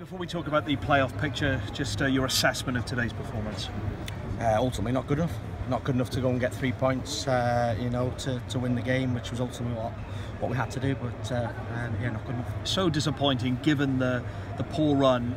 Before we talk about the playoff picture, just your assessment of today's performance. Ultimately not good enough. Not good enough to go and get 3 points, to win the game, which was ultimately what we had to do, but yeah, not good enough. So disappointing given the poor run.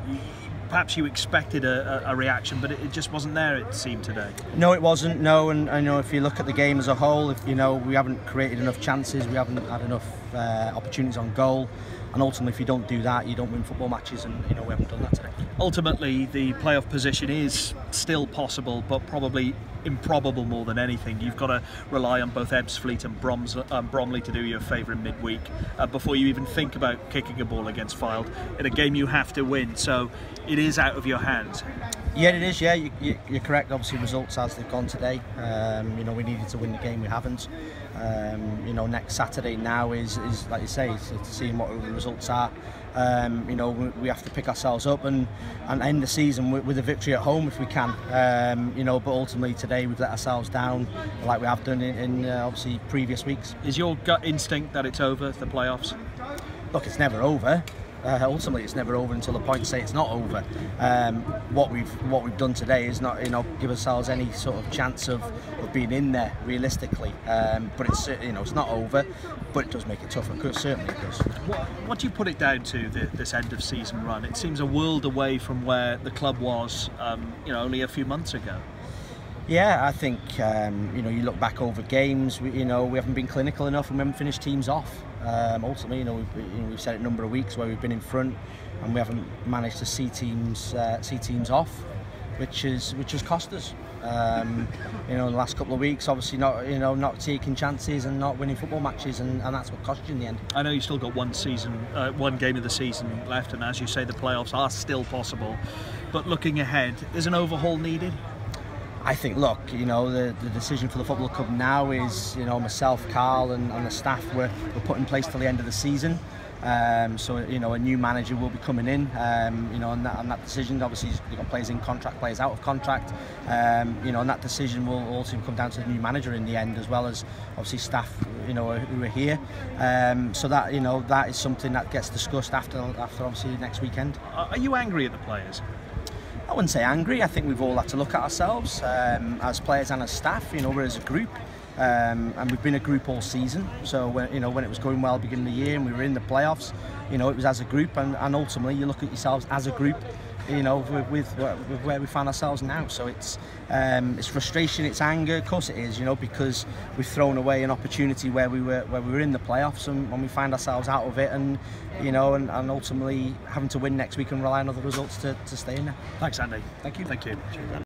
Perhaps you expected a reaction, but it just wasn't there, it seemed, today. No, it wasn't, no, and I know if you look at the game as a whole, if we haven't created enough chances, we haven't had enough opportunities on goal, and ultimately if you don't do that, you don't win football matches, and we haven't done that today. Ultimately, the playoff position is still possible, but probably improbable more than anything. You've got to rely on both Ebbsfleet and Bromley to do you a favour in midweek before you even think about kicking a ball against Fylde in a game you have to win, so it is out of your hands. Yeah, it is. Yeah, you're correct. Obviously, results as they've gone today. We needed to win the game. We haven't. Next Saturday now is like you say, to seeing what the results are. We have to pick ourselves up and end the season with a victory at home if we can. But ultimately today we've let ourselves down, like we have done in obviously previous weeks. Is your gut instinct that it's over, the playoffs? Look, it's never over. Ultimately, it's never over until the points say it's not over. What we've done today is not give ourselves any sort of chance of being in there realistically. But it's it's not over, but it does make it tougher. Certainly it does. What do you put it down to, this end of season run? It seems a world away from where the club was, only a few months ago. Yeah, I think you look back over games. We haven't been clinical enough, and we haven't finished teams off. Ultimately, we've said it a number of weeks where we've been in front, and we haven't managed to see teams off, which has cost us. In the last couple of weeks, obviously not taking chances and not winning football matches, and that's what cost you in the end. I know you still got one game of the season left, and as you say, the playoffs are still possible. But looking ahead, is an overhaul needed? I think, look, the decision for the football club now is, myself, Carl, and the staff were put in place till the end of the season. So a new manager will be coming in. And that decision, obviously, you've got players in contract, players out of contract. And that decision will also come down to the new manager in the end, as well as obviously staff, who are here. So that is something that gets discussed after obviously next weekend. Are you angry at the players? I wouldn't say angry. I think we've all had to look at ourselves as players and as staff. We're as a group, and we've been a group all season. So when it was going well beginning of the year and we were in the playoffs, it was as a group, and ultimately you look at yourselves as a group. With where we find ourselves now, so it's frustration, it's anger. Of course it is, because we've thrown away an opportunity where we were in the playoffs, and when we find ourselves out of it, and and ultimately having to win next week and rely on other results to stay in there. Thanks, Andy. Thank you. Thank you.